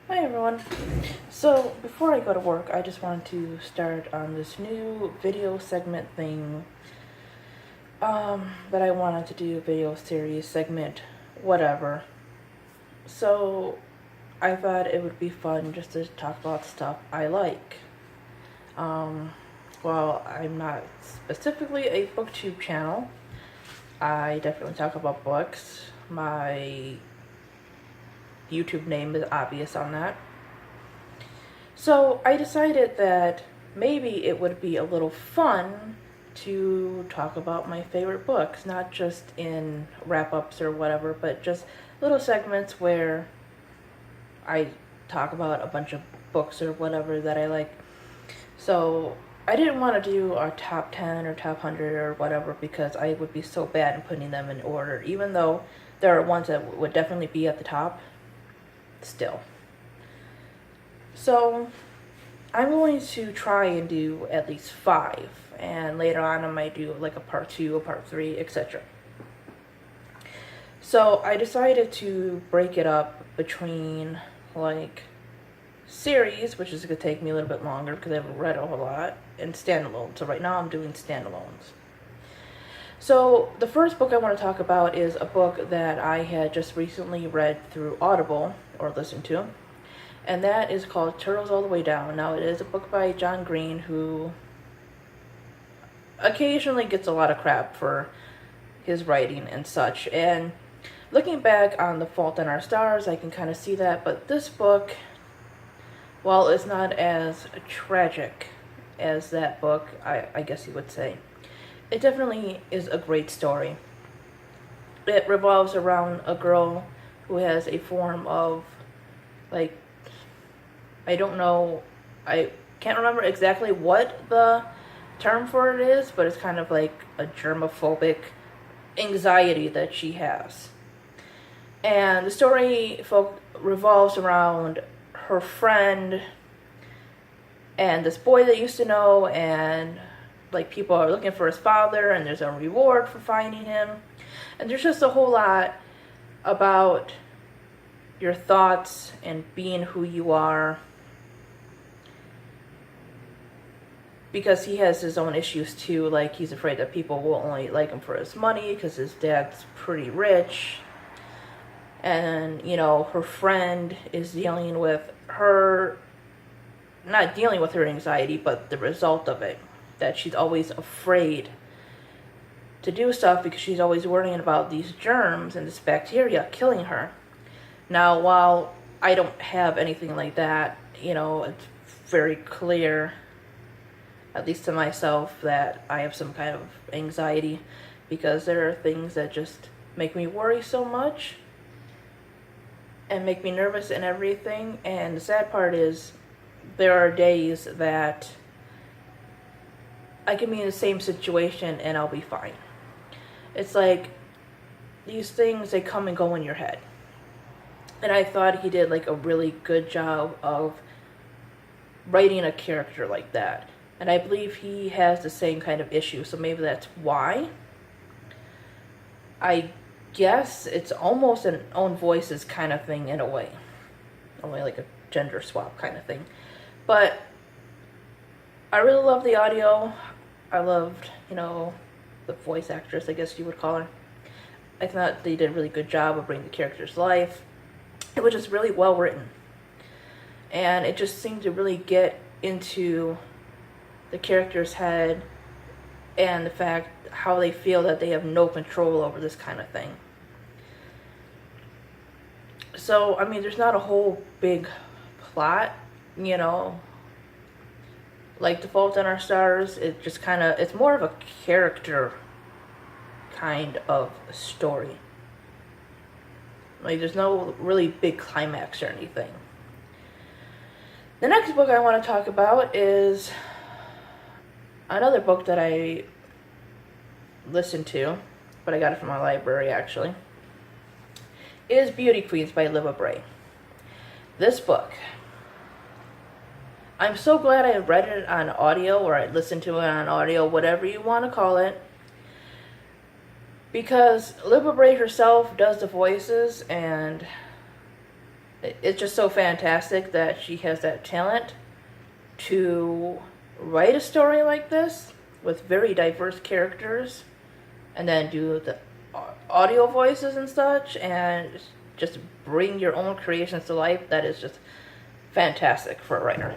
Hi everyone. So before I go to work, I just wanted to start on this new video segment thing. That I wanted to do, video series segment, whatever. So I thought it would be fun just to talk about stuff I like. Um, while I'm not specifically a booktube channel, I definitely talk about books. My YouTube name is obvious on that. So I decided that maybe it would be a little fun to talk about my favorite books, not just in wrap-ups or whatever, but just little segments where I talk about a bunch of books or whatever that I like. So I didn't want to do a top 10 or top 100 or whatever because I would be so bad in putting them in order, even though there are ones that would definitely be at the top still. So I'm going to try and do at least 5, and later on I might do like a part 2, a part 3, etc. So I decided to break it up between like series, which is going to take me a little bit longer because I haven't read a whole lot, and standalone. So right now I'm doing standalones. So the first book I want to talk about is a book that I had just recently read through Audible, or listened to, and that is called Turtles All the Way Down. Now, it is a book by John Green, who occasionally gets a lot of crap for his writing and such, and looking back on The Fault in Our Stars, I can kind of see that, but this book, while it's not as tragic as that book, I guess you would say, it definitely is a great story. It revolves around a girl who has a form of, like, I don't know, I can't remember exactly what the term for it is, but it's kind of like a germophobic anxiety that she has. And the story revolves around her friend and this boy they used to know, and like people are looking for his father, and there's a reward for finding him. And there's just a whole lot about your thoughts and being who you are, because he has his own issues too. Like, he's afraid that people will only like him for his money because his dad's pretty rich. And, you know, her friend is dealing with her, not dealing with her anxiety, but the result of it. That she's always afraid to do stuff because she's always worrying about these germs and this bacteria killing her. Now, while I don't have anything like that, you know, it's very clear, at least to myself, that I have some kind of anxiety, because there are things that just make me worry so much and make me nervous and everything. And the sad part is, there are days that I can be in the same situation and I'll be fine. It's like, these things, they come and go in your head. And I thought he did like a really good job of writing a character like that. And I believe he has the same kind of issue, so maybe that's why. I guess it's almost an own voices kind of thing in a way. Only like a gender swap kind of thing. But I really love the audio. I loved, you know, the voice actress, I guess you would call her. I thought they did a really good job of bringing the characters to life. It was just really well written. And it just seemed to really get into the character's head and the fact how they feel that they have no control over this kind of thing. So, I mean, there's not a whole big plot, you know. Like The Fault in Our Stars, it just kind of, it's more of a character kind of story. Like, there's no really big climax or anything. The next book I want to talk about is another book that I listened to, but I got it from my library actually. It is Beauty Queens by Liva Bray. This book, I'm so glad I read it on audio, or I listened to it on audio, whatever you want to call it, because Liva Bray herself does the voices, and it's just so fantastic that she has that talent to write a story like this with very diverse characters and then do the audio voices and such and just bring your own creations to life. That is just fantastic for a writer.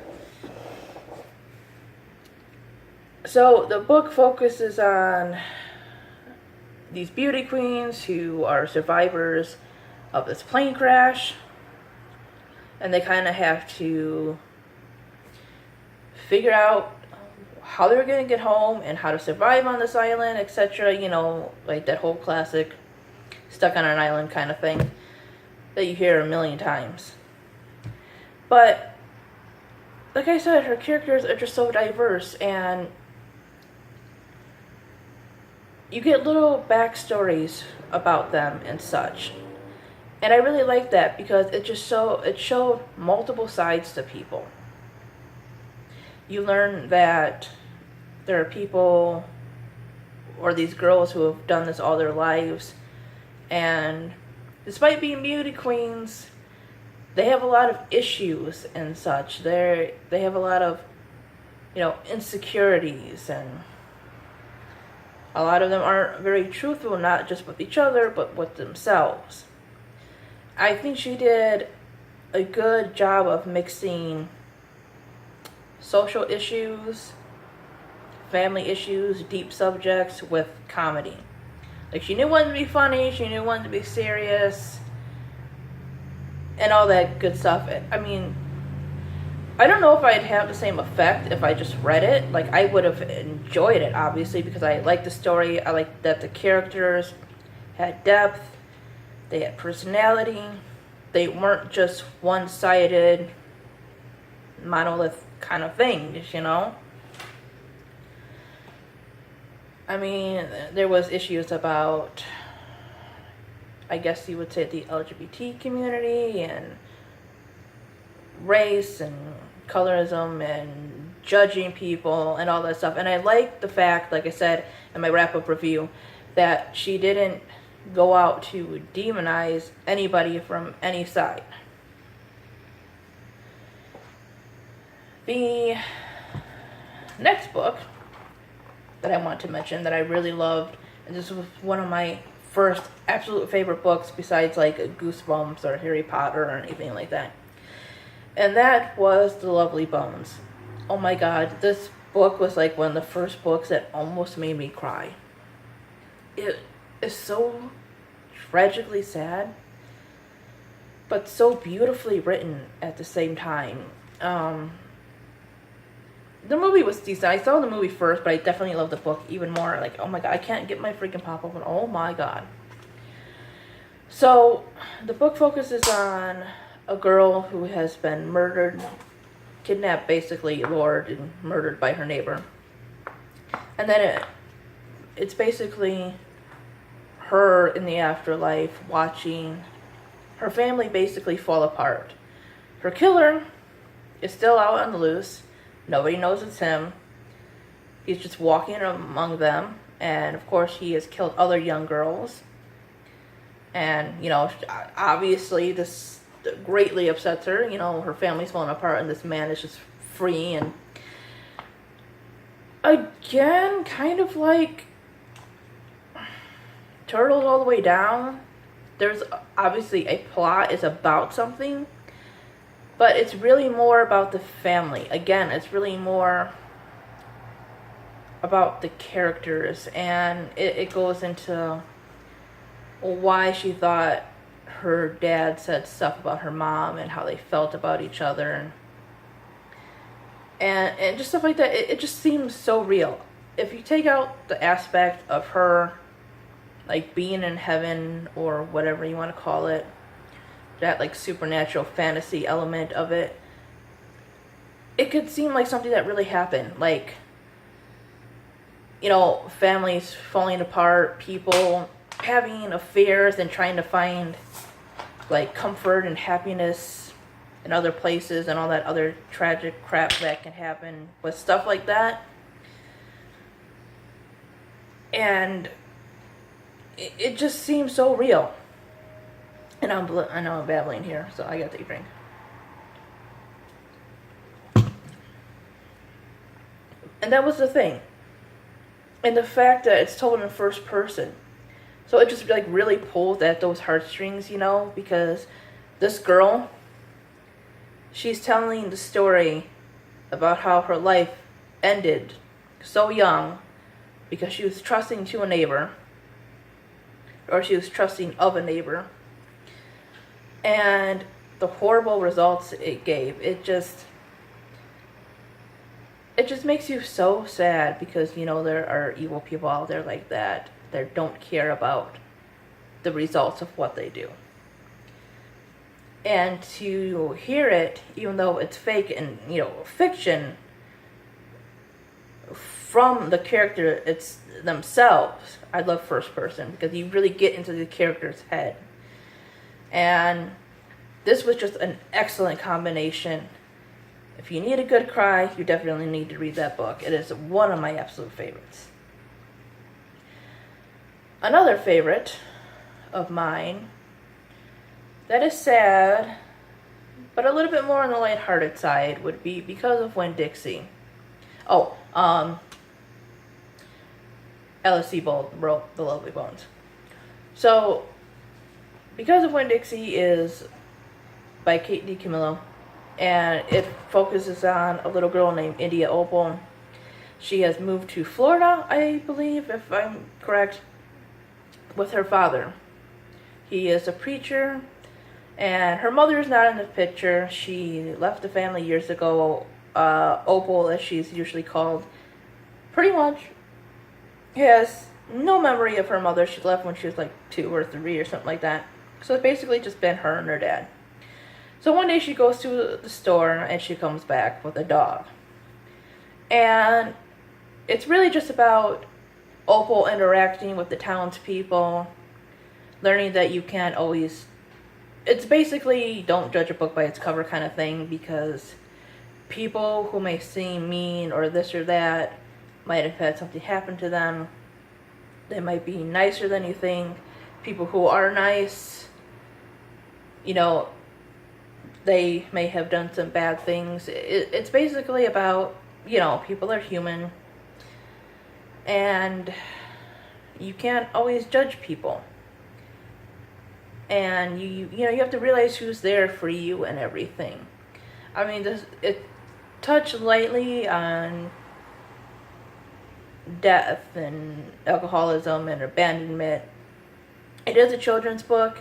So the book focuses on these beauty queens who are survivors of this plane crash, and they kind of have to figure out how they're going to get home and how to survive on this island, etc. You know, like that whole classic stuck on an island kind of thing that you hear a million times. But like I said, her characters are just so diverse, and you get little backstories about them and such. And I really like that because it showed multiple sides to people. You learn that there are people, or these girls, who have done this all their lives, and despite being beauty queens, they have a lot of issues and such. They have a lot of, insecurities, and a lot of them aren't very truthful, not just with each other, but with themselves. I think she did a good job of mixing social issues, family issues, deep subjects with comedy. Like, she knew when to be funny, she knew when to be serious, and all that good stuff. I mean, I don't know if I'd have the same effect if I just read it. Like, I would have enjoyed it, obviously, because I liked the story. I liked that the characters had depth, they had personality, they weren't just one-sided, monolith kind of things, I mean, there was issues about, I guess you would say, the LGBT community and race and colorism and judging people and all that stuff. And I like the fact, like I said in my wrap-up review, that she didn't go out to demonize anybody from any side. The next book that I want to mention that I really loved, and this was one of my first absolute favorite books besides like Goosebumps or Harry Potter or anything like that, and that was The Lovely Bones. Oh my god, this book was like one of the first books that almost made me cry. It is so tragically sad, but so beautifully written at the same time. The movie was decent. I saw the movie first, but I definitely loved the book even more. Like, oh my god, I can't get my freaking pop open. Oh my god. So, the book focuses on a girl who has been murdered, kidnapped basically, lured and murdered by her neighbor. And then it's basically her in the afterlife watching her family basically fall apart. Her killer is still out on the loose. Nobody knows it's him. He's just walking among them. And, of course, he has killed other young girls. And, obviously this greatly upsets her. Her family's falling apart and this man is just free. And, again, kind of like Turtles All the Way Down. There's obviously a plot. It's about something. But it's really more about the family. Again, it's really more about the characters. And it goes into why she thought her dad said stuff about her mom and how they felt about each other. And just stuff like that. It just seems so real. If you take out the aspect of her, like, being in heaven or whatever you want to call it, that like supernatural fantasy element of it, it could seem like something that really happened. Like, families falling apart, people having affairs and trying to find like comfort and happiness in other places and all that other tragic crap that can happen with stuff like that. And it just seems so real. And I know I'm babbling here, so I gotta take a drink. And that was the thing. And the fact that it's told in first person. So it just like really pulled at those heartstrings, because this girl, she's telling the story about how her life ended so young because she was trusting to a neighbor, or she was trusting of a neighbor, and the horrible results it gave. It just makes you so sad because there are evil people out there like that don't care about the results of what they do. And to hear it, even though it's fake and fiction, from the character it's themselves, I love first person because you really get into the character's head. And this was just an excellent combination. If you need a good cry, you definitely need to read that book. It is one of my absolute favorites. Another favorite of mine that is sad, but a little bit more on the lighthearted side, would be Because of Winn-Dixie. Alice Sebold wrote The Lovely Bones. So, Because of Winn-Dixie is by Kate DiCamillo, and it focuses on a little girl named India Opal. She has moved to Florida, I believe, if I'm correct, with her father. He is a preacher, and her mother is not in the picture. She left the family years ago. Opal, as she's usually called, pretty much has no memory of her mother. She left when she was like 2 or 3 or something like that. So it's basically just been her and her dad. So one day she goes to the store and she comes back with a dog. And it's really just about Opal interacting with the townspeople, learning that you can't always... It's basically don't judge a book by its cover kind of thing, because people who may seem mean or this or that might have had something happen to them. They might be nicer than you think. People who are nice, they may have done some bad things. It's basically about, people are human. And you can't always judge people. And you have to realize who's there for you and everything. I mean, it touched lightly on death and alcoholism and abandonment. It is a children's book,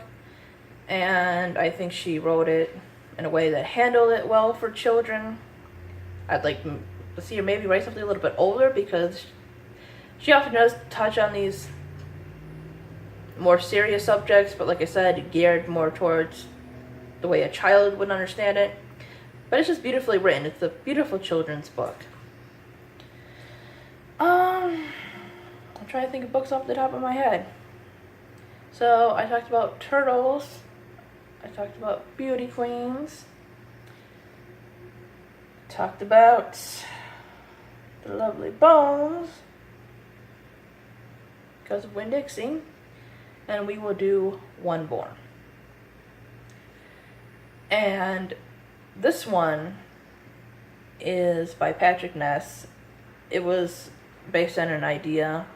and I think she wrote it in a way that handled it well for children. I'd like to see her maybe write something a little bit older, because she often does touch on these more serious subjects, but like I said, geared more towards the way a child would understand it. But it's just beautifully written. It's a beautiful children's book. I'm trying to think of books off the top of my head. So I talked about Turtles. I talked about Beauty Queens. Talked about The Lovely Bones, Because of Winn-Dixie, and we will do One Born. And this one is by Patrick Ness. It was based on an idea.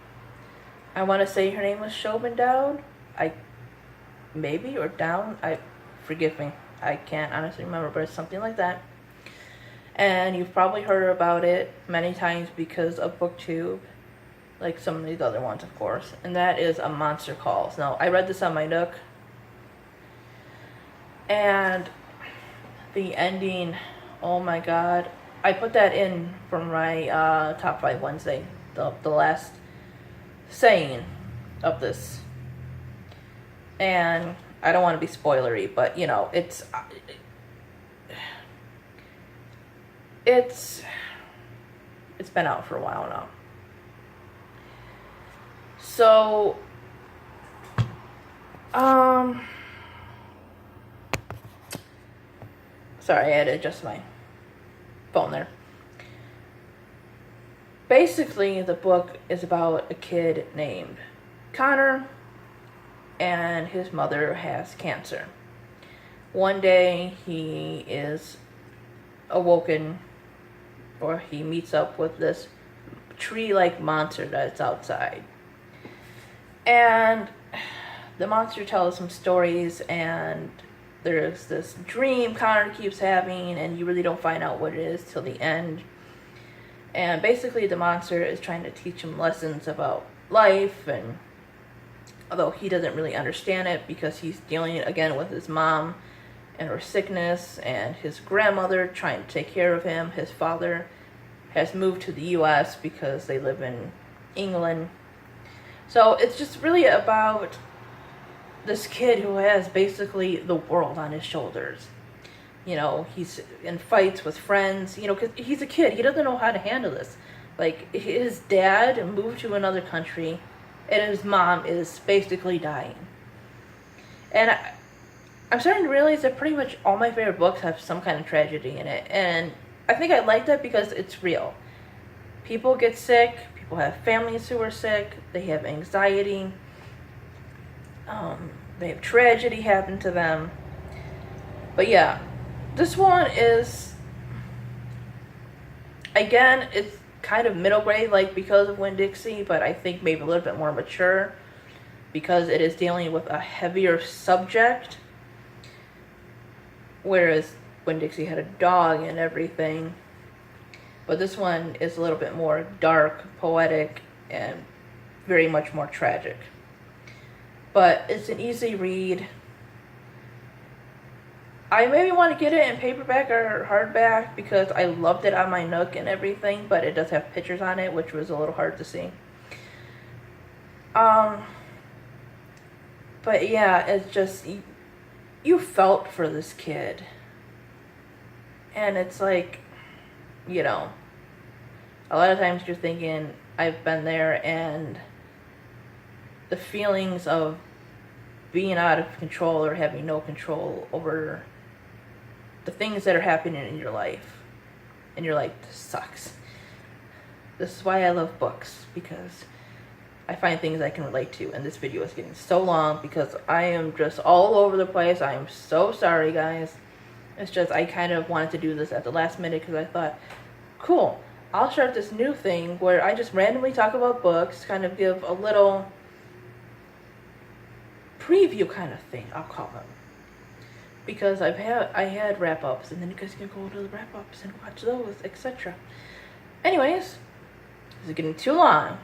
I want to say her name was Shobin Dowd. Forgive me. I can't honestly remember, but it's something like that. And you've probably heard about it many times because of BookTube, like some of these other ones, of course. And that is A Monster Calls. Now, I read this on my Nook, and the ending, oh my god. I put that in for my Top 5 Wednesday, the last saying of this. And I don't want to be spoilery, but it's been out for a while now. So sorry, I had to adjust my phone there. Basically, the book is about a kid named Connor, and his mother has cancer. One day he is awoken, or he meets up with this tree-like monster that's outside. And the monster tells him stories, and there's this dream Connor keeps having, and you really don't find out what it is till the end. And basically the monster is trying to teach him lessons about life, and although he doesn't really understand it because he's dealing again with his mom and her sickness, and his grandmother trying to take care of him. His father has moved to the US because they live in England. So it's just really about this kid who has basically the world on his shoulders. You know, he's in fights with friends, you know, because he's a kid. He doesn't know how to handle this. Like, his dad moved to another country, and his mom is basically dying. And I'm starting to realize that pretty much all my favorite books have some kind of tragedy in it. And I think I like that because it's real. People get sick. People have families who are sick. They have anxiety. They have tragedy happen to them. But yeah, this one is, again, it's kind of middle grade, like because of Winn-Dixie, but I think maybe a little bit more mature because it is dealing with a heavier subject. Whereas Winn-Dixie had a dog and everything. But this one is a little bit more dark, poetic, and very much more tragic. But it's an easy read. I maybe want to get it in paperback or hardback because I loved it on my Nook and everything, but it does have pictures on it, which was a little hard to see. But yeah, it's just, you felt for this kid. And it's like, you know, a lot of times you're thinking, I've been there, and the feelings of being out of control or having no control over the things that are happening in your life. And you're like, this sucks. This is why I love books, because I find things I can relate to. And this video is getting so long because I am just all over the place. I am so sorry, guys. It's just I kind of wanted to do this at the last minute because I thought, cool, I'll start this new thing where I just randomly talk about books, kind of give a little preview kind of thing, I'll call them. Because I had wrap-ups, and then you guys can go to the wrap-ups and watch those, etc. Anyways, this is getting too long.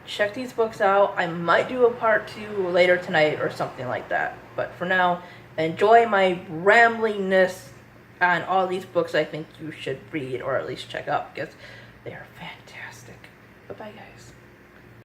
Check these books out. I might do a part 2 later tonight or something like that. But for now, enjoy my ramblingness on all these books I think you should read or at least check out because they are fantastic. Bye-bye, guys.